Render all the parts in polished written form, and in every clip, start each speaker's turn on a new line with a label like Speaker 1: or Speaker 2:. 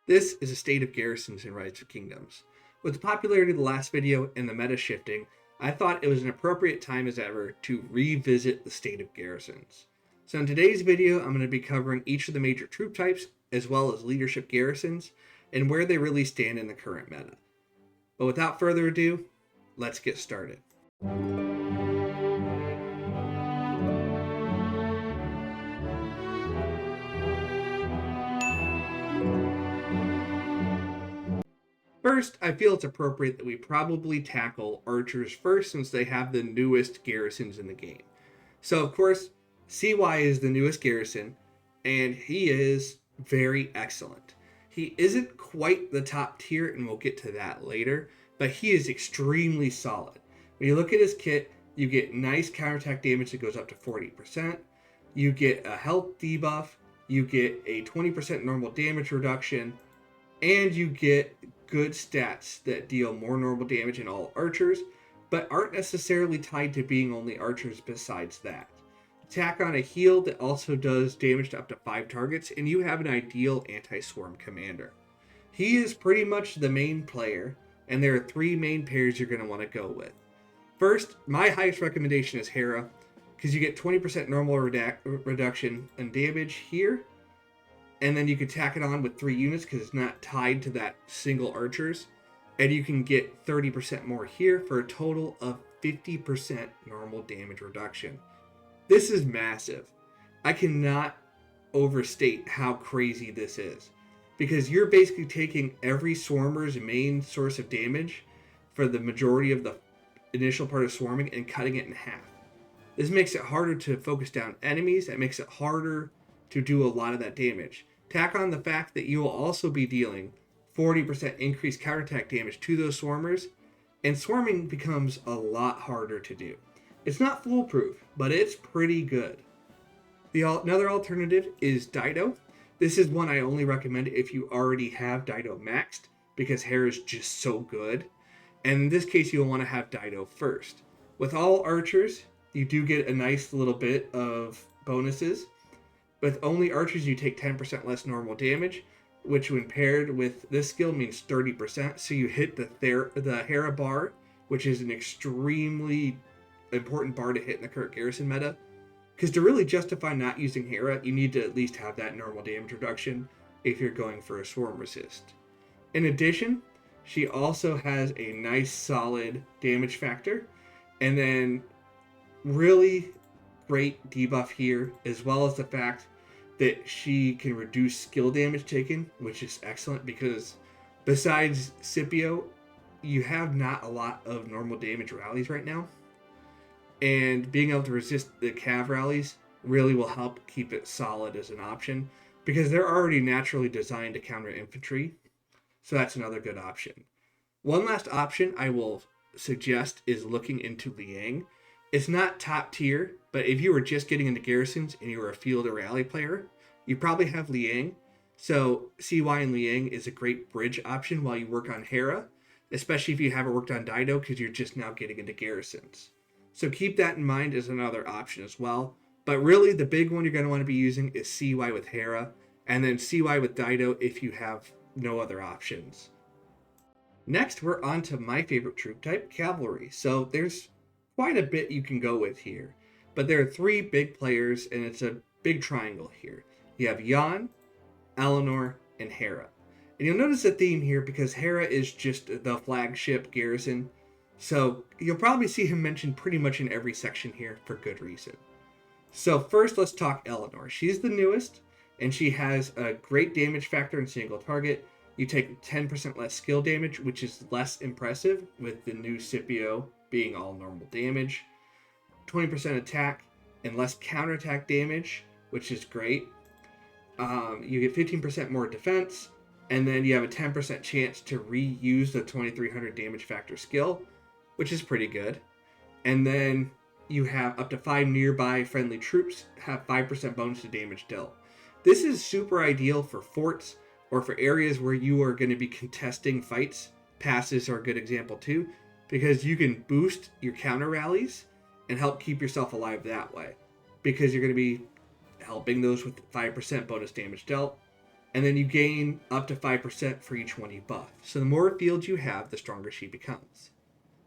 Speaker 1: This is a state of garrisons in Rise of Kingdoms. With the popularity of the last video and the meta shifting, I thought it was an appropriate time as ever to revisit the state of garrisons. So in today's video, I'm going to be covering each of the major troop types, as well as leadership garrisons, and where they really stand in the current meta. But without further ado, let's get started. First, I feel it's appropriate that we probably tackle archers first since they have the newest garrisons in the game. So of course, CY is the newest garrison, and he is very excellent. He isn't quite the top tier, and we'll get to that later, but he is extremely solid. When you look at his kit, you get nice counterattack damage that goes up to 40%, you get a health debuff, you get a 20% normal damage reduction, and you get good stats that deal more normal damage in all archers, but aren't necessarily tied to being only archers besides that. Tack on a heal that also does damage to up to 5 targets, and you have an ideal anti-swarm commander. He is pretty much the main player, and there are 3 main pairs you're going to want to go with. First, my highest recommendation is Hera, because you get 20% normal reduction in damage here, and then you can tack it on with 3 units because it's not tied to that single archers. And you can get 30% more here for a total of 50% normal damage reduction. This is massive. I cannot overstate how crazy this is. Because you're basically taking every swarmer's main source of damage for the majority of the initial part of swarming and cutting it in half. This makes it harder to focus down enemies. It makes it harder to do a lot of that damage. Tack on the fact that you will also be dealing 40% increased counterattack damage to those swarmers, and swarming becomes a lot harder to do. It's not foolproof, but it's pretty good. Another alternative is Dido. This is one I only recommend if you already have Dido maxed, because Hera is just so good. And in this case, you'll want to have Dido first. With all archers, you do get a nice little bit of bonuses. With only archers, you take 10% less normal damage, which when paired with this skill means 30%. So you hit the Hera bar, which is an extremely important bar to hit in the current garrison meta. Because to really justify not using Hera, you need to at least have that normal damage reduction if you're going for a swarm resist. In addition, she also has a nice solid damage factor, and then really great debuff here, as well as the fact that she can reduce skill damage taken, which is excellent because besides Scipio, you have not a lot of normal damage rallies right now. And being able to resist the cav rallies really will help keep it solid as an option because they're already naturally designed to counter infantry. So that's another good option. One last option I will suggest is looking into Liang. It's not top tier, but if you were just getting into garrisons and you were a field or rally player, you probably have Liang. So CY and Liang is a great bridge option while you work on Hera, especially if you haven't worked on Dido because you're just now getting into garrisons. So keep that in mind as another option as well. But really the big one you're going to want to be using is CY with Hera, and then CY with Dido if you have no other options. Next, we're on to my favorite troop type, Cavalry. So there's quite a bit you can go with here, but there are 3 big players and it's a big triangle here. You have Jan, Eleanor, and Hera. And you'll notice a theme here because Hera is just the flagship garrison, so you'll probably see him mentioned pretty much in every section here for good reason. So first let's talk Eleanor. She's the newest and she has a great damage factor in single target. You take 10% less skill damage, which is less impressive with the new Scipio being all normal damage, 20% attack and less counterattack damage, which is great. You get 15% more defense, and then you have a 10% chance to reuse the 2300 damage factor skill, which is pretty good. And then you have up to 5 nearby friendly troops have 5% bonus to damage dealt. This is super ideal for forts or for areas where you are going to be contesting fights. Passes are a good example too, because you can boost your counter rallies and help keep yourself alive that way, because you're going to be helping those with 5% bonus damage dealt. and then you gain up to 5% for each one you buff. So the more fields you have, the stronger she becomes.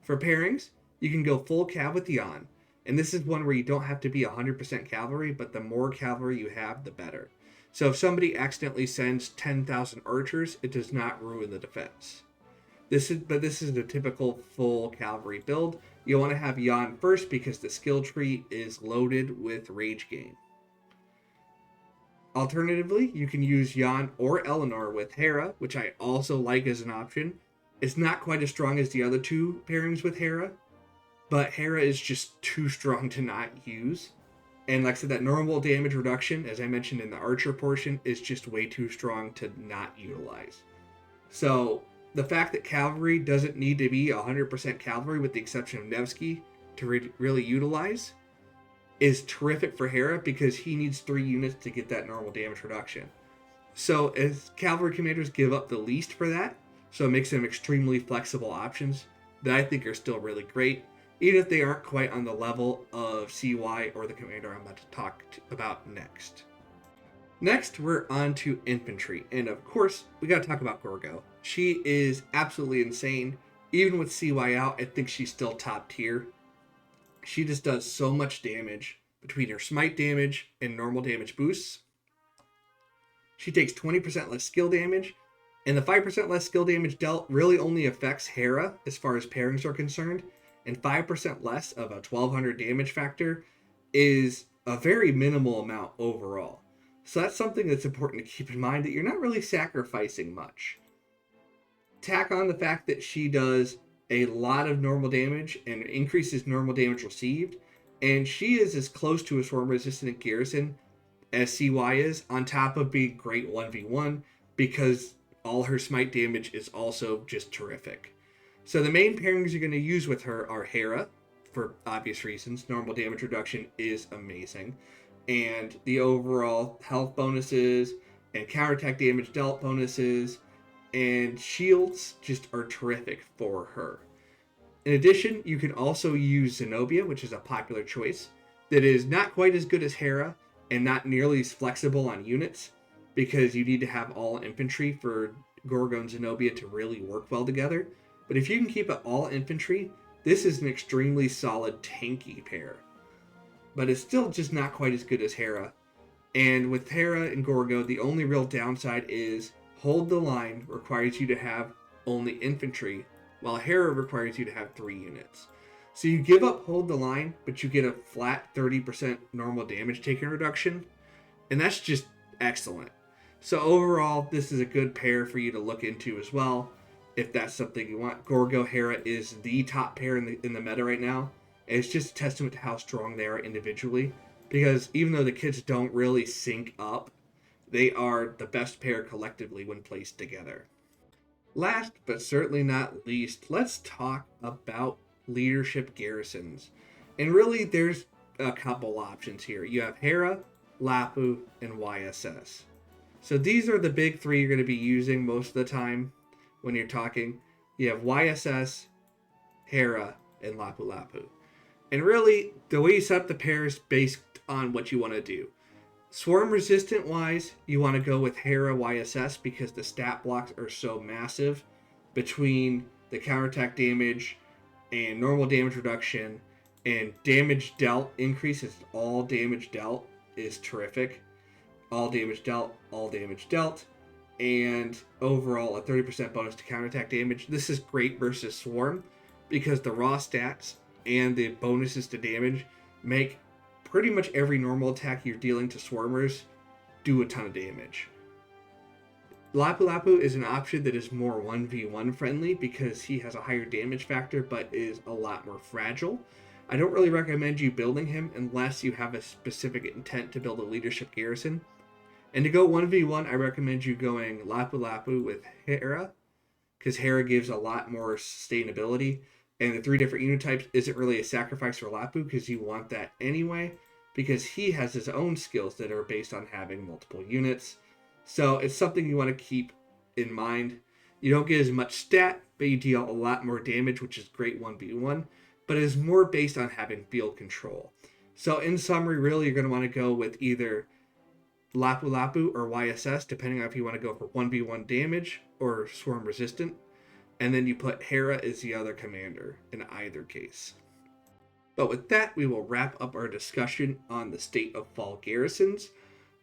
Speaker 1: For pairings, you can go full cav with Jan, and this is one where you don't have to be 100% cavalry, but the more cavalry you have, the better. So if somebody accidentally sends 10,000 archers, it does not ruin the defense. This is the typical full cavalry build. You want to have Jan first because the skill tree is loaded with rage gain. Alternatively, you can use Jan or Eleanor with Hera, which I also like as an option. It's not quite as strong as the other two pairings with Hera, but Hera is just too strong to not use. And like I said, that normal damage reduction, as I mentioned in the archer portion, is just way too strong to not utilize. So the fact that cavalry doesn't need to be 100% cavalry, with the exception of Nevsky, to really utilize, is terrific for Hera because he needs 3 units to get that normal damage reduction. So as cavalry commanders give up the least for that, so it makes them extremely flexible options that I think are still really great, even if they aren't quite on the level of CY or the commander I'm about to talk about next. Next, we're on to infantry, and of course, we gotta talk about Gorgo. She is absolutely insane. Even with CY out, I think she's still top tier. She just does so much damage between her smite damage and normal damage boosts. She takes 20% less skill damage, and the 5% less skill damage dealt really only affects Hera as far as pairings are concerned, and 5% less of a 1200 damage factor is a very minimal amount overall. So that's something that's important to keep in mind, that you're not really sacrificing much. Tack on the fact that she does a lot of normal damage and increases normal damage received, and she is as close to a swarm resistant garrison as CY is, on top of being great 1v1 because all her smite damage is also just terrific. So the main pairings you're going to use with her are Hera, for obvious reasons. Normal damage reduction is amazing, and the overall health bonuses and counterattack damage dealt bonuses and shields just are terrific for her. In addition, you can also use Zenobia, which is a popular choice, that is not quite as good as Hera and not nearly as flexible on units, because you need to have all infantry for Gorgo and Zenobia to really work well together. But if you can keep it all infantry, this is an extremely solid tanky pair. But it's still just not quite as good as Hera. And with Hera and Gorgo, the only real downside is Hold the Line requires you to have only infantry, while Hera requires you to have 3 units. So you give up Hold the Line, but you get a flat 30% normal damage taken reduction, and that's just excellent. So overall, this is a good pair for you to look into as well, if that's something you want. Gorgo Hera is the top pair in the meta right now, and it's just a testament to how strong they are individually, because even though the kits don't really sync up, they are the best pair collectively when placed together. Last, but certainly not least, let's talk about leadership garrisons. And really, there's a couple options here. You have Hera, Lapu, and YSS. So these are the big 3 you're going to be using most of the time when you're talking. You have YSS, Hera, and Lapu Lapu. And really, the way you set up the pair is based on what you want to do. Swarm resistant wise, you want to go with Hera YSS because the stat blocks are so massive between the counterattack damage and normal damage reduction, and damage dealt increases. All damage dealt is terrific. All damage dealt, and overall a 30% bonus to counterattack damage. This is great versus Swarm because the raw stats and the bonuses to damage make pretty much every normal attack you're dealing to Swarmers do a ton of damage. Lapu Lapu is an option that is more 1v1 friendly because he has a higher damage factor but is a lot more fragile. I don't really recommend you building him unless you have a specific intent to build a leadership garrison. And to go 1v1, I recommend you going Lapu Lapu with Hera, because Hera gives a lot more sustainability. And the 3 different unit types isn't really a sacrifice for Lapu, because you want that anyway, because he has his own skills that are based on having multiple units. So it's something you want to keep in mind. You don't get as much stat, but you deal a lot more damage, which is great 1v1, but it is more based on having field control. So in summary, really, you're going to want to go with either Lapu Lapu or YSS, depending on if you want to go for 1v1 damage or swarm resistant. And then you put Hera as the other commander in either case. But with that, we will wrap up our discussion on the state of fall garrisons.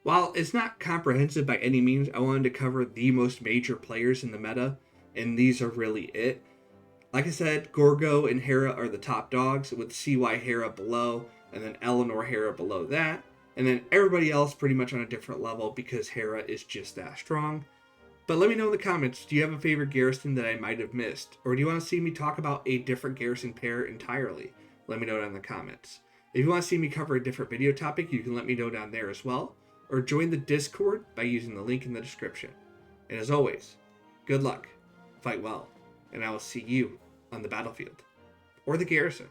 Speaker 1: While it's not comprehensive by any means, I wanted to cover the most major players in the meta, and these are really it. Like I said, Gorgo and Hera are the top dogs, with CY Hera below, and then Eleanor Hera below that, and then everybody else pretty much on a different level because Hera is just that strong. But let me know in the comments, do you have a favorite garrison that I might have missed? Or do you want to see me talk about a different garrison pair entirely? Let me know down in the comments. If you want to see me cover a different video topic, you can let me know down there as well. Or join the Discord by using the link in the description. And as always, good luck, fight well, and I will see you on the battlefield. Or the garrison.